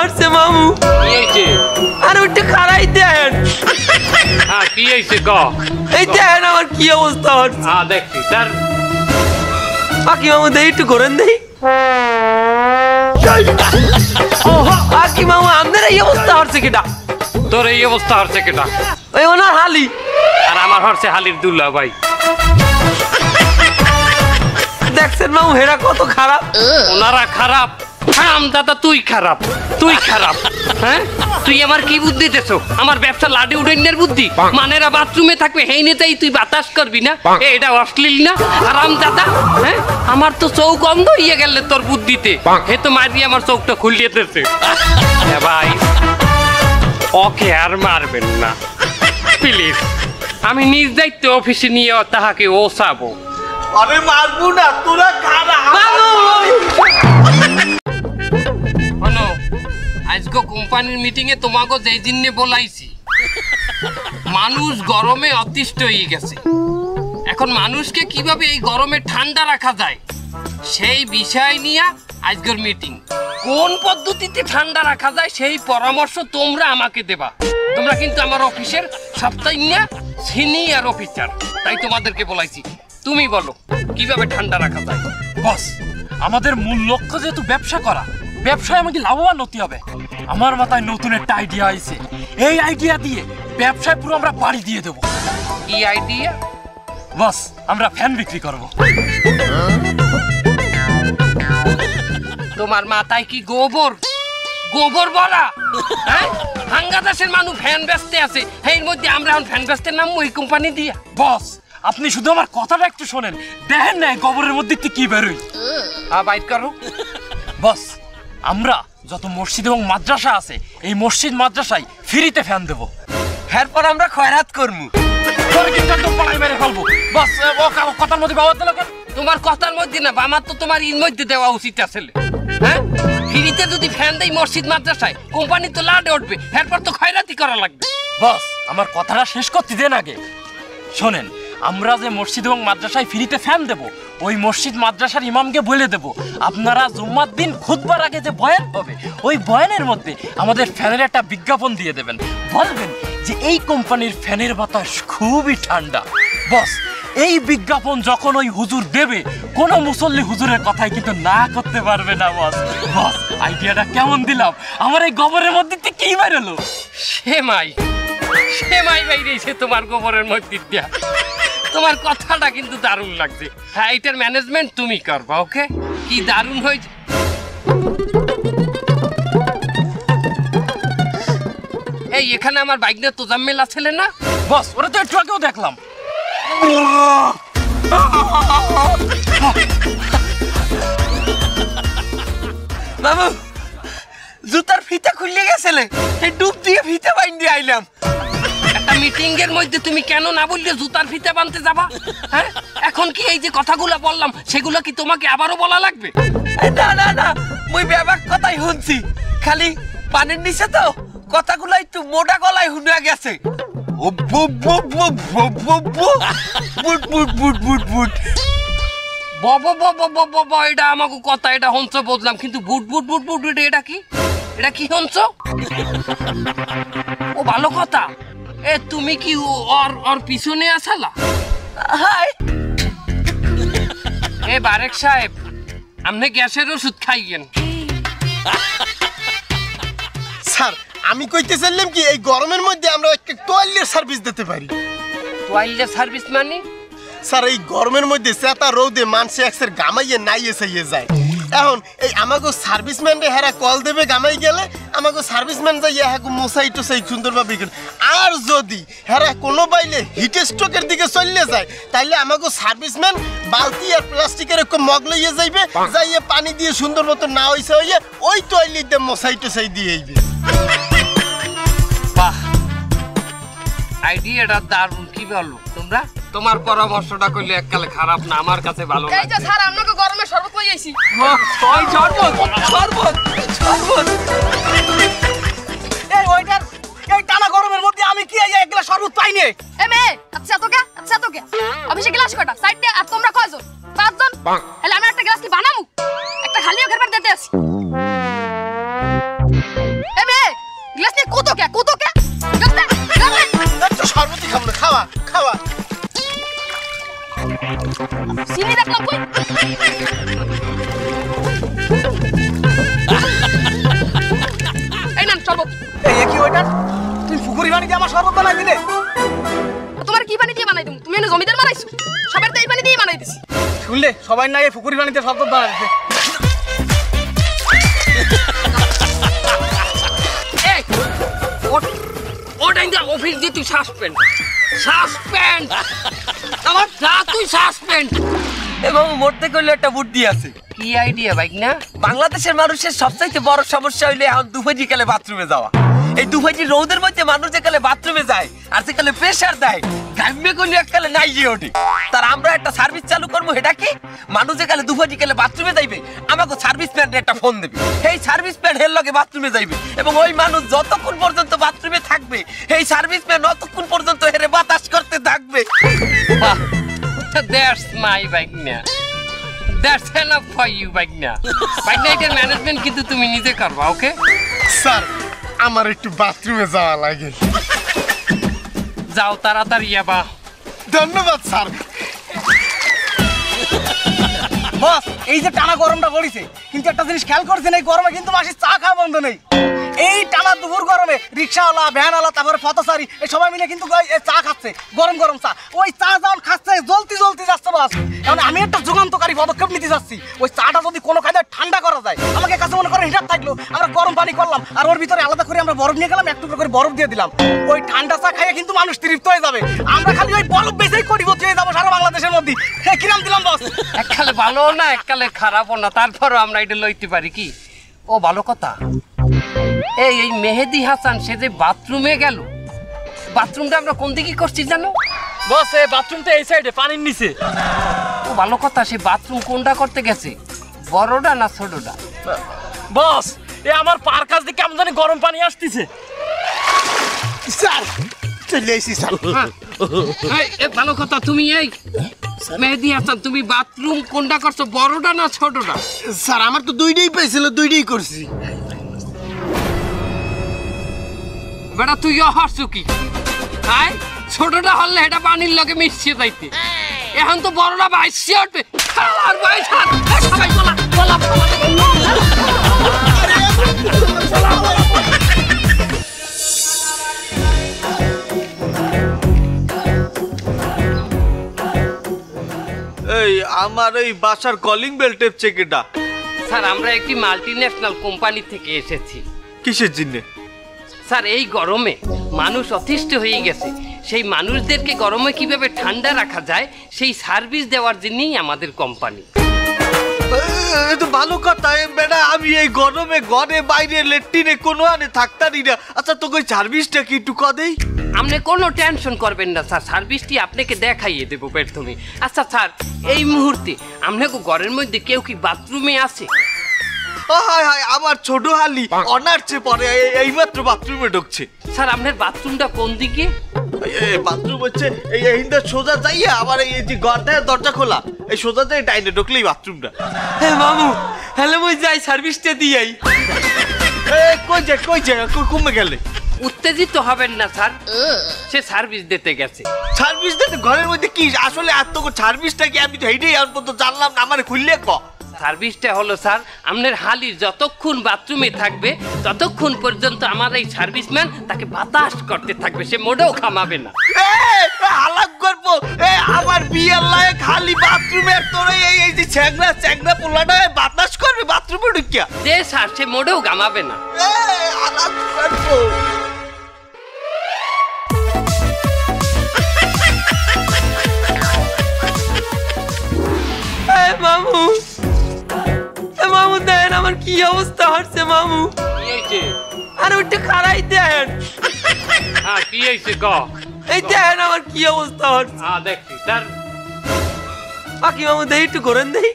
হচ্ছে মামু। কি হইছে? আর ওইটা খারাই দেন। হ্যাঁ কি হইছে ক? এই দেখেন আমার কি অবস্থা হচ্ছে। হ্যাঁ দেখছি স্যার। আকি মামু দেই একটু করেন দেই। আকি মামু আপনার এই অবস্থা হচ্ছে কেটা? তোর এই অবস্থা হচ্ছে কেটা? ওই ওনার হালি। আর আমার হচ্ছে হালির দুলা ভাই। দেখছেন মামু হেরা কত খারাপ। ওনারা খারাপ। হ্যাঁ দাদা তুই খারাপ, তুই খারাপ। হ্যাঁ তুই আমার কি বুদ্ধি দিতেছো? আমার ব্যবসা লাডি উডাইনের বুদ্ধি। মানেরা বাথরুমে থাকবে হেই নেতেই তুই বাতাস করবি না? এটা অশ্লীল না? আরাম দাদা। হ্যাঁ আমার তো চৌক অন্ধ হয়ে গেলে তোর বুদ্ধিতে। হে তো মারি আমার চোখটা খুলিয়ে দিতেছে। ভাই ওকে আর মারবেন না প্লিজ। আমি নিজ দায়িত্বে অফিসে নিয়ে তাহাকে ওসাবো। আরে মারবো না, তোরা খারাপ। আজকে কোম্পানির মিটিং এ তোমাকে যেই জন্য বলাইছি, মানুষ গরমে অতিষ্ঠ হয়ে গেছে। এখন মানুষকে কিভাবে এই গরমে ঠান্ডা রাখা যায় সেই বিষয় নিয়ে আজকের মিটিং। কোন পদ্ধতিতে ঠান্ডা রাখা যায় সেই পরামর্শ তোমরা আমাকে দেবা। তোমরা কিন্তু আমার অফিসের সপ্তাহে সিনিয়র অফিসার, তাই তোমাদেরকে বলাইছি। তুমি বলো কিভাবে ঠান্ডা রাখা যায়। বস আমাদের মূল লক্ষ্য যেহেতু ব্যবসা করা, ব্যবসায় আমাকে লাভবান হতে হবে। আমার মাথায় নতুন একটা আইডিয়া আইছে। এই আইডিয়া দিয়ে ব্যবসায় পুরো আমরা বাড়ি দিয়ে দেবো। কি আইডিয়া? বস আমরা ফ্যান বিক্রি করব। তোমার মাথায় কি গোবর গোবর বলা? হ্যাঁ বাংলাদেশের মানুষ ফ্যান বেচতে আছে, এর মধ্যে আমরা এখন ফ্যান বেচতে নামবো এই কোম্পানি দিয়া? বস আপনি শুধু আমার কথাটা একটু শোনেন, দেখেন না গোবরের মধ্যে কি বেরোয়। বাইট করো। বস আমরা যত মসজিদ এবং মাদ্রাসা আছে এই মসজিদ মাদ্রাসায় ফ্রিতে ফ্যান দেবো। এরপর আমরা খয়রাত করবো। বস কথার মধ্যে বাবা দিল কেন? তোমার কথার মধ্যে না, আমার তো তোমার ইর মধ্যে দেওয়া উচিত আসলে। হ্যাঁ ফ্রিতে যদি ফ্যান দেই মসজিদ মাদ্রাসায়, কোম্পানি তো লাডে উঠবে, এরপর তো খয়রাতি করা লাগবে। বস আমার কথাটা শেষ করতে দেন আগে। শোনেন, আমরা যে মসজিদ এবং মাদ্রাসায় ফ্রিতে ফ্যান দেব, ওই মসজিদ মাদ্রাসার ইমামকে বলে দেব আপনারা জুম্মার দিন খুতবার আগে যে বয়ান হবে ওই বয়ানের মধ্যে আমাদের ফ্যানের একটা বিজ্ঞাপন দিয়ে দেবেন। বলবেন যে এই কোম্পানির ফ্যানের বাতাস খুবই ঠান্ডা। বস এই বিজ্ঞাপন যখন ওই হুজুর দেবে, কোনো মুসল্লি হুজুরের কথাই কিন্তু না করতে পারবে না। বস বস আইডিয়াটা কেমন দিলাম? আমার এই গোবরের মধ্যে কি বেরোলো? সেমাই বাইরেছে তোমার গোবরের মধ্যে দিয়া। তোমার কথাটা কিন্তু দারুণ লাগছে। হ্যাঁ এটার ম্যানেজমেন্ট তুমি করবা। ওকে কি দারুণ হয়েছে। এই এখানে আমার বাইক নিয়ে তোজাম্মেল আছে না? বস ওরা তো একটু আগেও দেখলাম। বাবু জুতার ফিতা খুলে গেছিলে, এই ডুব দিয়ে ফিতা বাইন্ধে আইলাম। একটা মিটিং এর মধ্যে তুমি কেন না বললে জুতার ফিতা বানতে যাবা? হ্যাঁ এখন কি এই যে কথাগুলো বললাম সেগুলো কি তোমাকে আবারও বলা লাগবে? না না না, মুই ব্যাপার কথাই শুনছি, খালি পানির নিচে তো কথাগুলো একটু মোটা গলায় শুনে গেছে। এটা আমাকে কথা এটা হংস বললাম, কিন্তু বুট বুট বুট বুট এটা কি? এটা কি হংস? ও ভালো কথা। এ তুমি কি ওর পিছনে আসালা? হাই এ বারেক সাহেব, আপনি গ্যাসের ওষুধ খাইয়েন। স্যার আমি কইতে চাইলাম কি এই গরমের মধ্যে আমরা একটা টয়লেট সার্ভিস দিতে পারি। টয়লেট সার্ভিস মানে? স্যার এই গরমের মধ্যে চেতা রোদে মানুষ একসের গামাইয়ে নাইয়ে চাইয়ে যায়। এখন এই আমাকে সার্ভিসম্যানরে হেরা কল দেবে গামাই গেলে, আমাকে সার্ভিসম্যান যাই হ্যাঁ মশাই টসাই সুন্দরভাবে। আর যদি হেরা কোনো বাইলে হিট স্ট্রোকের দিকে চললে যায়, তাইলে আমাকে সার্ভিসম্যান বালতি আর প্লাস্টিকের একটা মগ লইয়ে যাইবে, যাইয়ে পানি দিয়ে সুন্দর মতো না হইছে হইয়ে ওই টয়লেট দিয়ে মশাই টসাই দিয়ে আইবে। বাহ আইডিয়াটা দারুণ। কি বলো তোমরা? তোমার পরামর্শটা কইলে এককালে খারাপ না, আমার কাছে ভালো লাগে। এই যে স্যার আপনাকে গরমে শরবত কই আইছি। ওই শরবত শরবত শরবত। এই ওইটার এই টানা গরমের মধ্যে আমি কি এই একলা শরবত পাইনি? এ মে আচ্ছা তোকে অফিসে গ্লাস কয়টা? সাইড দে। আর তোমরা কয়জন? 5 জন। তাহলে আমি একটা গ্লাস কি বানামু? একটা খালিও ঘর পর দিতে আসি। কত কে গাছে তো সর্বতি খাবো না, খাওয়া খাওয়া। চিনি দেখলাম কই এই নাম শরবত। এই কি ওইটা তুই পুকুরি পানি দিয়ে আমার শরবত বানাই দিলে? তোমার কি পানি দিয়ে বানাই দিমু? তুমি এনে জমিদার বানাইছো? সবার তো এই পানি দিয়ে বানাই দিছি। শুনলে সবাই না এই পুকুরি পানিতে শরবত বানাইছে। এই ওটা অফিস দিয়ে তুই সাসপেন্ড আমার যা তুই সাসপেন্ড। এবং মরতে করলে একটা বুদ্ধি আছে। কি আইডিয়া বাইক না? বাংলাদেশের মানুষের সবচাইতে বড় সমস্যা হইলে এখন দুপুরি কালে বাথরুমে যাওয়া। এই দুপুরি রোদের মধ্যে মানুষ যেকালে বাথরুমে যায় আর যেকালে প্রেসার দেয় গাম্মে করলে এককালে নাই যে ওঠে। তার আমরা একটা সার্ভিস চালু করবো, এটা কি মানুষ যেকালে দুপুরি কালে বাথরুমে যাইবে আমাকে সার্ভিস ম্যান একটা ফোন দেবে, এই সার্ভিস ম্যান হের লগে বাথরুমে যাইবে এবং ওই মানুষ যতক্ষণ পর্যন্ত বাথরুমে থাকবে এই সার্ভিস ম্যান ততক্ষণ পর্যন্ত হেরে বাতাস করতে থাকবে। That's my bike না। That's enough for you bike না। Bike না এটার ম্যানেজমেন্ট কিন্তু তুমি নিজে করবা, ওকে? স্যার আমার একটু বাথরুমে যাওয়া লাগে। যাও তাড়াতাড়ি যাবা। ধন্যবাদ স্যার। বস এই যে টানা গরমটা পড়িছে, কিন্তু একটা জিনিস খেয়াল করছেন এই গরমে কিন্তু মাসি চা খাওয়া বন্ধ নেই। এই টানা দুপুর গরমে রিক্সাওয়ালা ভ্যানওয়ালা তারপরে পথচারী এই সবাই মিলে কিন্তু চা খাচ্ছে, গরম গরম চা। ওই চা যখন খাচ্ছে জ্বলতি যাচ্ছে বস। এখন আমি একটা যুগান্তকারী পদক্ষেপ নিতে যাচ্ছি, ওই চাটা যদি কোনো কায়দায় ঠান্ডা করা যায়, আমাকে কাছে মনে করেন হিটার থাকলো, আমরা গরম পানি করলাম আর ওর ভিতরে আলাদা করে আমরা বরফ নিয়ে গেলাম, একটু করে বরফ দিয়ে দিলাম, ওই ঠান্ডা চা খাইয়ে কিন্তু মানুষ তৃপ্ত হয়ে যাবে। আমরা খালি ওই বরফ বেঁচেই কোটিপতি হয়ে যাবো সারা বাংলাদেশের মধ্যে। কিরাম দিলাম বস? এককালে ভালো না এককালে খারাপও না, তারপরও আমরা এটা লইতে পারি কি? ও ভালো কথা। এই মেহেদি হাসান সে যে বাথরুমে গেল, বাথরুমটা আমরা কোন দিকে করছি জানো? বস এই বাথরুমটা এই সাইডে পানির নিচে। ও ভালো কথা, সে বাথরুম কোনটা করতে গেছে, বড়টা না ছোটটা? বস এ আমার পার কাছ দিয়ে কেমন জানি গরম পানি আসতেছে। স্যার চলে এসেছি স্যার। এই ভালো কথা, তুমি এই মেহেদি হাসান তুমি বাথরুম কোনটা করছো, বড়টা না ছোটটা? স্যার আমার তো দুইটাই পেয়েছিল, দুইটাই করছি। বেটা তুই হাসছো কি? হ্যাঁ ছোটটা হলে এটা পানির লগে মিশিয়ে যাইতে, এখন তো বড়টা বাইশে উঠবে। খেলার বয়স সবাই চলা এই আমার এই বাসার কলিং বেল টেপছে কেটা? স্যার আমরা একটি মাল্টিন্যাশনাল কোম্পানি থেকে এসেছি। কিসের জন্য? স্যার এই গরমে মানুষ অতিষ্ঠ হয়ে গেছে, সেই মানুষদেরকে গরমে কিভাবে ঠান্ডা রাখা যায় সেই সার্ভিস দেওয়ার জন্যই আমাদের কোম্পানি। এ তো ভালো কথা বেটা, আমি এই গরমে ঘরে বাইরে লেট্রিনে কোনো আনে থাকতারি না। আচ্ছা তোকে সার্ভিসটা কি একটু কদেই? আপনি কোনো টেনশন করবেন না স্যার, সার্ভিসটি আপনাকে দেখাইয়ে দেবো প্রথমে। আচ্ছা স্যার এই মুহূর্তে আপনাকে ঘরের মধ্যে কেউ কি বাথরুমে আছে? হায় হায় আমার ছোট হালি অনার্সে পরে এইমাত্র বাথরুমে ঢুকছে। স্যার আপনার বাথরুমটা কোন দিকে? বাথরুম হচ্ছে এই সোজা যাইয়া আবার এই যে ঘরটার দরজা খোলা, এই সোজা যাই ডাইনে ঢুকলেই বাথরুমটা। হ্যাঁ মামু, হ্যালো মই যাই সার্ভিসটা দিয়াই। কই যায় কমে গেলে? উত্তেজিত হবেন না স্যার, সে সার্ভিস দিতে গেছে। সার্ভিস দিতে ঘরের মধ্যে কি আসলে এত সার্ভিসটা কি? আমি তো এইটাই আর পর্যন্ত জানলাম না, আমার খুললে ক। সার্ভিসটা হলো স্যার আপনার হালির যতক্ষণ বাথরুমে থাকবে ততক্ষণ পর্যন্ত আমার এই সার্ভিসম্যান তাকে বাতাস করতে থাকবে, সে মোটেও ঘামাবে না। হালাক করবো আমার বিয়ের লায়ক খালি বাথরুমে তোর এই যে চ্যাংরা পোলাটা বাতাস করবে বাথরুমে ঢুকিয়া? যে স্যার সে মোটেও ঘামাবে না। হালাক করবো। মামু মামু দেন আমার কি অবস্থা হচ্ছে মামু। আর ওইটা খারাই দেন। হ্যাঁ কি হয়েছে ক? এই দেন আমার কি অবস্থা হচ্ছে। হ্যাঁ দেখছি স্যার। বাকি মামু দেই একটু করেন দেই।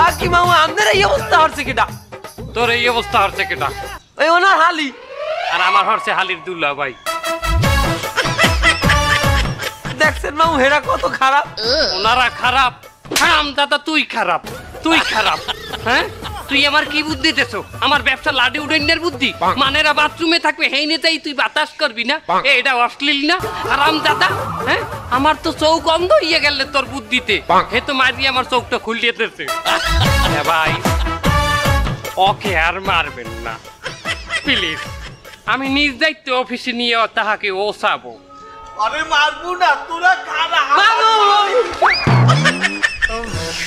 বাকি মামু আমাদের এই অবস্থা হচ্ছে কিটা? তোর এই অবস্থা হচ্ছে কেটা? ওই ওনার হালি। আর আমার হচ্ছে হালির দুল্লা ভাই। দেখছেন মামু হেরা কত খারাপ। ওনারা খারাপ? হারাম দাদা তুই খারাপ, তুই খারাপ। হ্যাঁ তুই আমার কি বুদ্ধি দিতেছ? আমার ব্যবসা লাডি উডাইনের বুদ্ধি? মানেরা বাথরুমে থাকবে হেই নেতাই তুই বাতাস করবি না? এটা অশ্লীল না আরাম দাদা? হ্যাঁ, আমার তো চৌক অন্ধ হইয়া গেলে তোর বুদ্ধিতে। হে তো মারি আমার চোখটা খুলিয়ে দিতেছে। ভাই ওকে আর মারবেন না প্লিজ, আমি নিজ দায়িত্বে অফিসে নিয়ে তাহাকে ওসাবো। আরে মারবো না, তোরা খারা।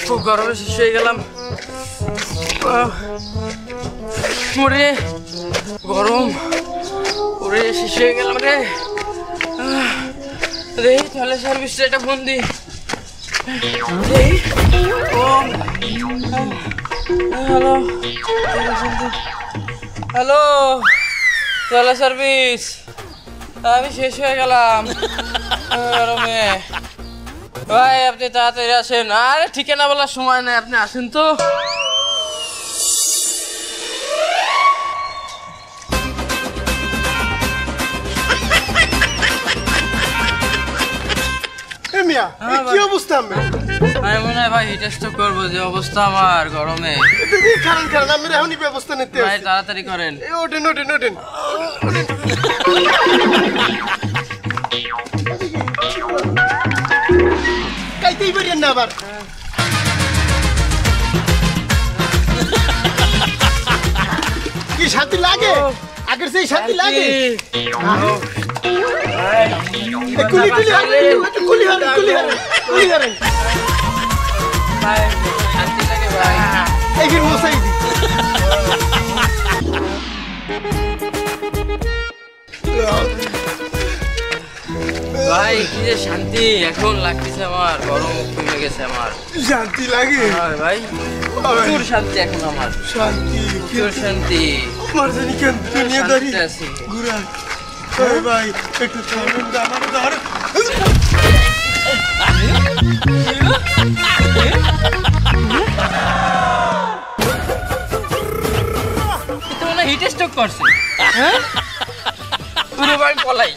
খুব গরমে শেষ হয়ে গেলাম। ওরে গরম, ওরে শেষ হয়ে গেলাম রে। রে তাহলে সার্ভিসটা এটা ফোন দি। হ্যালো হ্যালো, তাহলে সার্ভিস, আমি শেষ হয়ে গেলাম গরমে। ভাই আপনি তাড়াতাড়ি আসেন। আরে ঠিকানা বলার সময় নেই, আপনি আসেন তো। মিয়া কি অবস্থা? আমি মনে হয় ভাই হিট স্ট্রোক করবো, যে অবস্থা আমার গরমে। কারণ কারণ আমি এখনই ব্যবস্থা নিতে ভাই তাড়াতাড়ি করেন। ওঠেন ওঠেন ওঠেন। কাইতেই পারেন না আবার। কি শান্তি লাগে? আগের সেই শান্তি লাগে? কুলি কুলি কুলি হারেন কুলি হারেন কুলি হারেন। শান্তি লাগে ভাই। এই যে মশাই দি ভাই কি যে শান্তি এখন লাগতেছে আমার, গরম কমে গেছে আমার। শান্তি লাগে ভাই প্রচুর শান্তি এখন আমার, শান্তি প্রচুর শান্তি। আমার জানি কেন দুনিয়াদারি শান্তি আছি। ঘুরা ভাই একটু থামেন না আমার ধর। কিন্তু মনে হিট স্ট্রোক করছে। হ্যাঁ পুরো ভাই পলাই।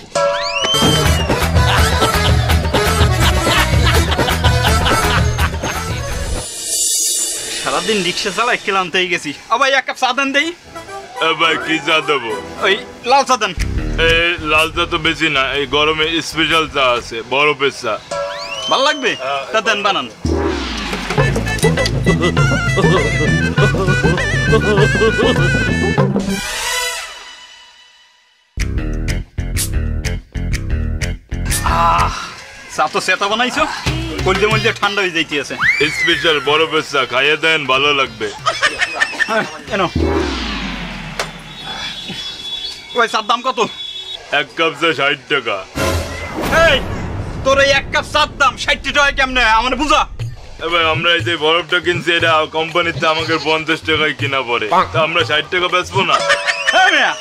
সারাদিন রিক্সা চালাই ক্লান্ত হয়ে গেছি। আবার এক কাপ চা দেন দেই। এবার কি চা দেবো? ওই লাল চা দেন। এই লাল চা তো বেশি না, এই গরমে স্পেশাল চা আছে, বরফের চা। ভাল লাগবে? তা দেন বানান। চা তো সেটা বানাইছো, কলজে মলজে ঠান্ডা হয়ে যাইতে আছে। স্পেশাল বরফের চা খাইয়ে দেন, ভালো লাগবে। এনো ওই চার দাম কত? এক কাপ চা 60 টাকা। এই তোর এই এক কাপ চার দাম 60 টাকা কেমনে আমার বুঝা? এবার আমরা এই যে বরফটা কিনছি, এটা কোম্পানিতে আমাকে 50 টাকায় কিনা পড়ে, তা আমরা 60 টাকা বেচবো না? হ্যাঁ মিয়া,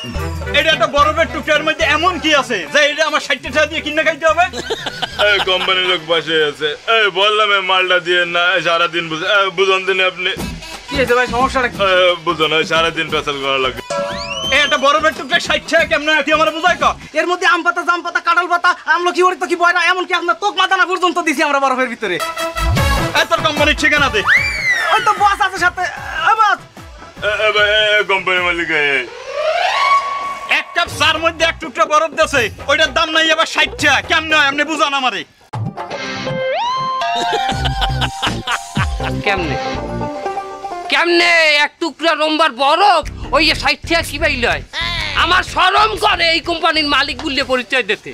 এটা একটা বরফের টুকরার মধ্যে এমন কি আছে যে এটা আমার 60 টাকা দিয়ে কিনে খাইতে হবে? এই কোম্পানির লোক পাশে আছে, এই বললাম এই মালটা দিয়ে না, সারাদিন বুঝুন দিন আপনি। কি হয়েছে ভাই, সমস্যাটা কি? বুঝুন সারাদিন পেশাল করা লাগে। এটা বরফের টুকরা 60 টাকা কেমনে তুই আমার বুঝাই ক? এর মধ্যে আম পাতা, জাম পাতা, কাঁঠাল পাতা, আমলকি ওরি তো কি বয়রা, এমনকি আপনার তোক মাদানা পর্যন্ত দিছি আমরা বরফের ভিতরে। তোর কোম্পানির ঠিকানা দে। ওই তো বস আছে সাথে। বস কোম্পানি মালিক এক কাপ চার মধ্যে এক টুকরা বরফ দেছে, ওইটার দাম নাই আবার 60 টাকা কেমনে হয়? আপনি বুঝান আমারে। কেমনে কেমনে এক টুকরা রম্বার বরফ ওই 60 টাকা কি পাইল? আমার শরম করে এই কোম্পানির মালিক বললে পরিচয় দিতে।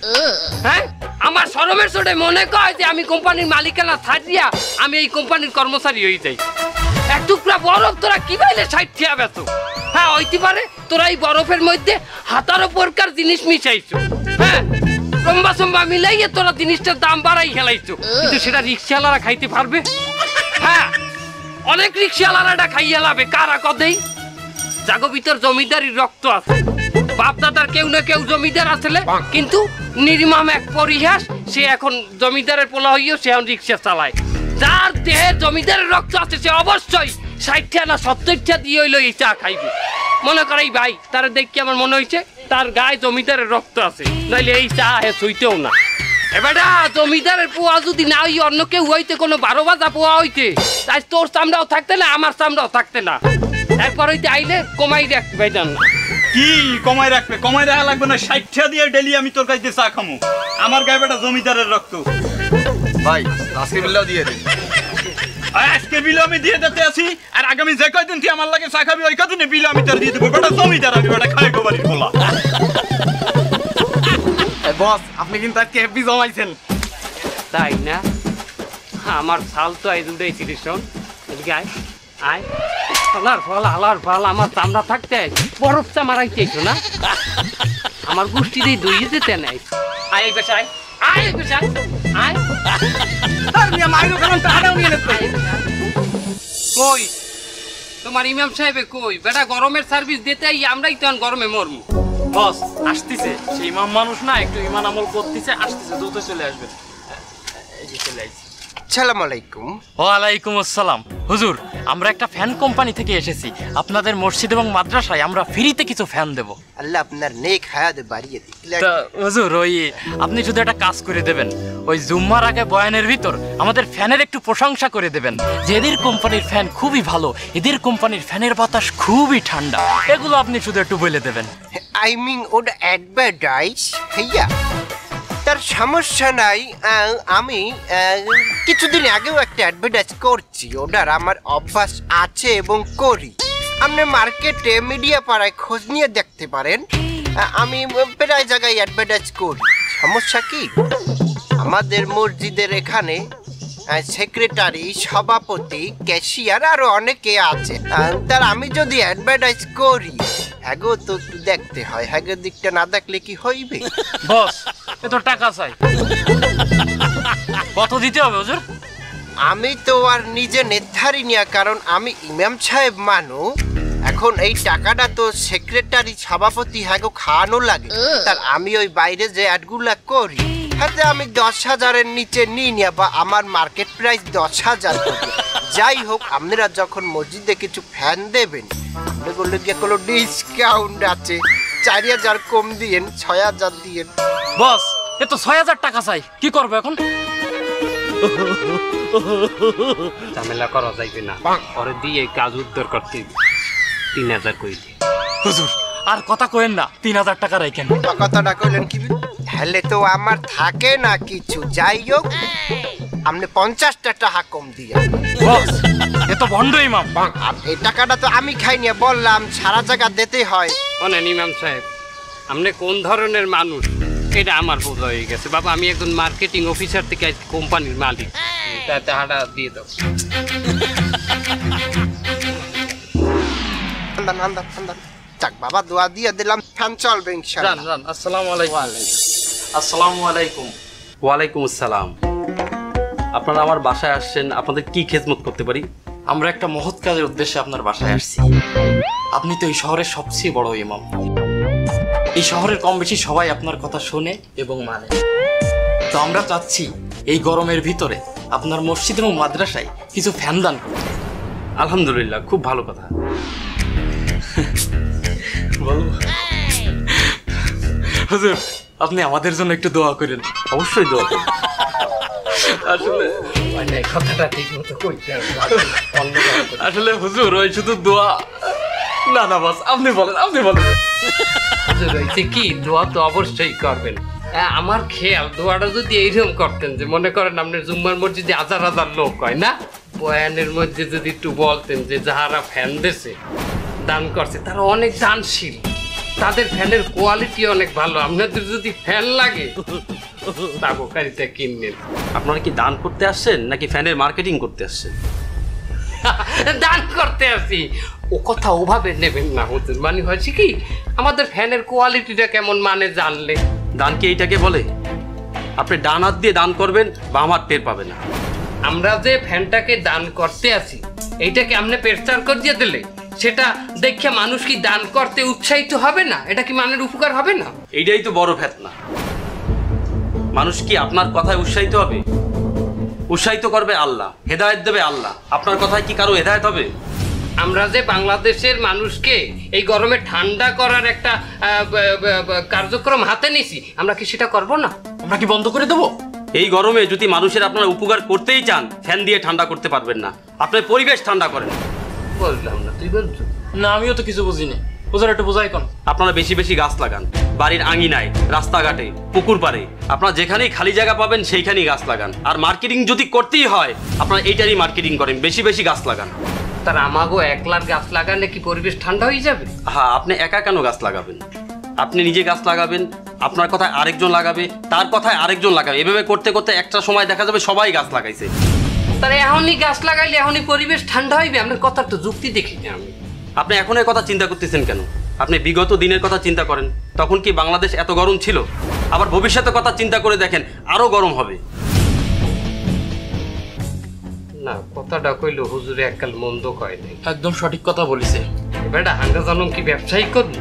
হ্যাঁ, আমার শরমের চোটে মনে কয় যে আমি কোম্পানির মালিকানা ছাড়িয়া আমি এই কোম্পানির কর্মচারী হয়ে যাই। এক টুকরা বরফ তোরা কি পাইলে 60 টাকা বেচো? হ্যাঁ হইতে পারে তোরা এই বরফের মধ্যে হাতারো প্রকার জিনিস মিশাইছো। হ্যাঁ, লম্বা সম্বা মিলাইয়ে তোরা জিনিসটার দাম বাড়াই খেলাইছো, কিন্তু সেটা রিক্সাওয়ালারা খাইতে পারবে? হ্যাঁ, অনেক রিক্সাওয়ালারা এটা খাইয়া লাভে। কারা কদেই জাগো ভিতর জমিদারির রক্ত আছে, বাপ দাদার কেউ না কেউ জমিদার আসলে, কিন্তু নির্মম এক পরিহাস, সে এখন জমিদারের পোলা হইও সে এখন রিক্সা চালায়। যার দেহে জমিদারের রক্ত আছে সে অবশ্যই 60 টাকা না 70 টাকা দিয়ে হইলো এই চা খাইবে। মনে করে এই ভাই তার দেখি আমার মনে হয়েছে তার গায়ে জমিদারের রক্ত আছে, নাইলে এই চা হে ছুঁইতেও না। এবারে জমিদারের পোয়া যদি না হই অন্য কেউ হইতে, কোনো 12 বাজা পোয়া হইতে, তাই তোর চামড়াও থাকতে না আমার চামড়াও থাকতে না। তারপর হইতে আইলে কমাই রাখ ভাইজান। কি কমাই রাখবে? কমাই রাখা লাগবে না, 60 টাকা দিয়ে ডেলি আমি তোর কাছে চা খামু। আমার গায়ে বেটা জমিদারের রক্ত। ভাই আজকে বিলটাও দিয়ে দে। আর আজকে বিল আমি দিয়ে দিতে আছি, আর আগামী যে কয়দিন তুই আমার লাগে চা খাবি ওই কদিনে বিল আমি তোর দিয়ে দেবো। বেটা জমিদার আমি, বেটা খায় গোবারির খোলা। বস আপনি কিন্তু আজকে হেভি জমাইছেন। তাই না? আমার ছাল তো এই দুটাই সিরিশন। এদিকে আয় আয়। হালার ফাল আমার চামড়া থাকতে বরফ চা মারাইতেছ না? আমার গোষ্ঠী দিয়ে দইয়ে যেতে নাই। আয় এই পেশায়, আয় এই পেশায়, আয়। আর মিয়া মাইরো কারণ টাকাও নিয়ে নেন। কই তোমার ইমাম সাহেবে কই? বেটা গরমের সার্ভিস দিতে আমরাই তো গরমে মরমু। বস আসতেছে, সেই ইমাম মানুষ না, একটু ইমান আমল করতেছে, আসতেছে, দ্রুত চলে আসবে। এই যে চলে আসছে। আসসালামু আলাইকুম। ওয়ালাইকুম আসসালাম। হুজুর, আমরা একটা ফ্যান কোম্পানি থেকে এসেছি। আপনাদের মসজিদ এবং মাদ্রাসায় আমরা ফ্রিতে কিছু ফ্যান দেব। আল্লাহ আপনার নেক হায়াত বাড়িয়ে দিক। তা হুজুর, ওই আপনি শুধু একটা কাজ করে দেবেন, ওই জুম্মার আগে বয়ানের ভিতর আমাদের ফ্যানের একটু প্রশংসা করে দেবেন যে এদের কোম্পানির ফ্যান খুবই ভালো, এদের কোম্পানির ফ্যানের বাতাস খুবই ঠান্ডা। এগুলো আপনি শুধু একটু বলে দেবেন। আই মিন ওটা অ্যাডভার্টাইজ হইয়া তার সমস্যা নাই। আমি কিছুদিন আগেও একটা অ্যাডভার্টাইজ করছি, ওটার আমার অভ্যাস আছে এবং করি। আপনি মার্কেটে মিডিয়া পাড়ায় খোঁজ নিয়ে দেখতে পারেন, আমি প্রায় জায়গায় অ্যাডভার্টাইজ করি। সমস্যা কি, আমাদের মসজিদের এখানে সেক্রেটারি, সভাপতি, ক্যাশিয়ার আরো অনেকে আছে। তার আমি যদি অ্যাডভার্টাইজ করি, হ্যাগো তো একটু দেখতে হয়, হ্যাগো দিকটা না দেখলে কি হইবে? বস এ তো টাকা চাই, কত দিতে হবে হুজুর? আমি তো আর নিজে নির্ধারি না, কারণ আমি ইমাম সাহেব মানু। এখন এই টাকাটা তো সেক্রেটারি, সভাপতি হ্যাগো খাওয়ানো লাগে। তার আমি ওই বাইরে যে অ্যাডগুলা করি, হাতে আমি 10,000-এর নিচে নিই না, বা আমার মার্কেট প্রাইস 10,000। যাই হোক, আপনারা যখন মসজিদে কিছু ফ্যান দেবেন, আপনাগুলো গিয়ে কোনো ডিসকাউন্ট আছে, 4,000 কম দিয়েন, 6,000 দিয়েন। বস এ তো 6,000 টাকা চাই, কি করবো এখন? ঝামেলা করা যাইবে না, পরে দিয়ে কাজ উদ্ধার করতে 3,000 কই দি। হুজুর আর কথা কইেন না, 3,000 টাকা রাখেন। কথাটা কইলেন কি? হলে তো আমার থাকে না কিছু। যাই হোক, আপনি 50টা টাকা কম দিয়ে। বস এ তো ভণ্ড ইমাম। এই টাকাটা তো আমি খাই নিয়ে বললাম, সারা জায়গা দিতে হয়। শোনেন ইমাম সাহেব, আপনি কোন ধরনের মানুষ এটা আমার বোঝা হয়ে গেছে। বাবা আমি একজন মার্কেটিং অফিসার থেকে কোম্পানির মালিক, টাকাটা দিয়ে দাও। যাক বাবা, দোয়া দিয়ে দিলাম, ফ্যান চলবে ইনশাআল্লাহ। আসসালামু আলাইকুম। আসসালামু আলাইকুম। ওয়ালাইকুম আসসালাম। আপনারা আমার বাসায় আসছেন, আপনাদের কি খেদমত করতে পারি? আমরা একটা মহৎ কাজের উদ্দেশ্যে আপনার বাসায় আসছি। আপনি তো এই শহরের সবচেয়ে বড় ইমাম। এই শহরের কম বেশি সবাই আপনার কথা শোনে এবং মানে। তো আমরা চাচ্ছি এই গরমের ভিতরে আপনার মসজিদ এবং মাদ্রাসায় কিছু ফ্যান দান করতে। আলহামদুলিল্লাহ, খুব ভালো কথা। হুজুর আপনি আমাদের জন্য একটু দোয়া করেন। অবশ্যই দোয়া করুন। আসলে মানে কথাটা ঠিক মতো কইতে হবে। আসলে হুজুর ওই শুধু দোয়া না, না বাস আপনি বলেন, আপনি বলেন। কি দোয়া তো অবশ্যই করবেন। আমার খেয়াল দোয়াটা যদি এইরকম করতেন যে মনে করেন আপনার জুম্মার মসজিদে হাজার হাজার লোক হয় না, বয়ানের মধ্যে যদি একটু বলতেন যে যাহারা ফ্যান দিছে, দান করছে, তারা অনেক দানশীল, তাদের ফ্যানের কোয়ালিটি অনেক ভালো, আপনাদের যদি ফ্যান লাগে তাবকারিটা কিনলেন। আপনারা কি দান করতে আসছেন নাকি ফ্যানের মার্কেটিং করতে আসছেন? দান করতে আসি। ও কথা ওভাবে নেবেন না হুজুর, মানে হয়েছে কি আমাদের ফ্যানের কোয়ালিটিটা কেমন মানে জানলে। দান কি এইটাকে বলে? আপনি ডান হাত দিয়ে দান করবেন বা আমার টের পাবে না। আমরা যে ফ্যানটাকে দান করতে আসি, এইটাকে আপনি প্রচার করিয়ে দিলে সেটা দেখে মানুষ কি দান করতে উৎসাহিত হবে না? এটা কি মানের উপকার হবে না? এইটাই তো বড় ফেতনা। মানুষ কি আপনার কথায় উৎসাহিত হবে? উৎসাহিত করবে আল্লাহ, হেদায়েত দেবে আল্লাহ। আপনার কথায় কি কারো হেদায়েত হবে? আমরা যে বাংলাদেশের মানুষকে এই গরমে ঠান্ডা করার একটা কার্যক্রম হাতে নিয়েছি, আমরা কি সেটা করব না? আমরা কি বন্ধ করে দেবো? এই গরমে যদি মানুষের আপনারা উপকার করতেই চান, ফ্যান দিয়ে ঠান্ডা করতে পারবেন না। আপনার পরিবেশ ঠান্ডা করেন। বললাম না, তুই বলছো না আমিও তো কিছু বুঝিনি, হুজুর একটু বোঝাই কোন। আপনারা বেশি বেশি গাছ লাগান, বাড়ির আঙিনায়, রাস্তাঘাটে, পুকুর পাড়ে, আপনারা যেখানেই খালি জায়গা পাবেন সেইখানেই গাছ লাগান। আর মার্কেটিং যদি করতেই হয় আপনারা এইটারই মার্কেটিং করেন, বেশি বেশি গাছ লাগান। তার আমাগো একলার গাছ লাগালে কি পরিবেশ ঠান্ডা হয়ে যাবে? হ্যাঁ, আপনি একা কেন গাছ লাগাবেন? আপনি নিজে গাছ লাগাবেন, আপনার কথায় আরেকজন লাগাবে, তার কথায় আরেকজন লাগাবে, এভাবে করতে করতে একটা সময় দেখা যাবে সবাই গাছ লাগাইছে। তাহলে এখনই গাছ লাগাইলে এখনই পরিবেশ ঠান্ডা হইবে? আপনার কথার তো যুক্তি দেখিনি আমি। আপনি এখন এর কথা চিন্তা করতেছেন কেন? আপনি বিগত দিনের কথা চিন্তা করেন, তখন কি বাংলাদেশ এত গরম ছিল? আবার ভবিষ্যতের কথা চিন্তা করে দেখেন, আরো গরম হবে। না, কথাটা কইলো হুজুরে এককাল মন্দ কয় নাই। একদম সঠিক কথা বলিছে। বেটা হাঙ্গা জানম কি ব্যবসায়ী করবি?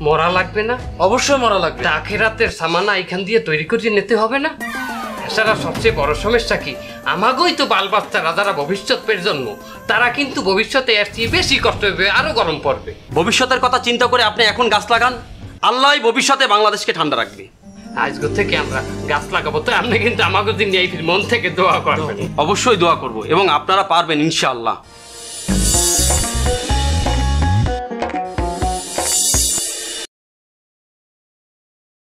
মরা লাগবে না? অবশ্যই মরা লাগবে। আখেরাতের সামানা এখান দিয়ে তৈরি করে নিতে হবে না? এছাড়া সবচেয়ে বড় সমস্যা কি, আমাগোই তো বাল বাচ্চারা যারা ভবিষ্যৎ প্রজন্ম, তারা কিন্তু ভবিষ্যতে এর চেয়ে বেশি কষ্ট হবে, আরো গরম পড়বে। ভবিষ্যতের কথা চিন্তা করে আপনি এখন গাছ লাগান, আল্লাহ ভবিষ্যতে বাংলাদেশকে ঠান্ডা রাখবে। আজকে থেকে আমরা গাছ লাগাবো, তো আপনি কিন্তু আমাকে দিন এই মন থেকে দোয়া করবেন। অবশ্যই দোয়া করব এবং আপনারা পারবেন ইনশাআল্লাহ।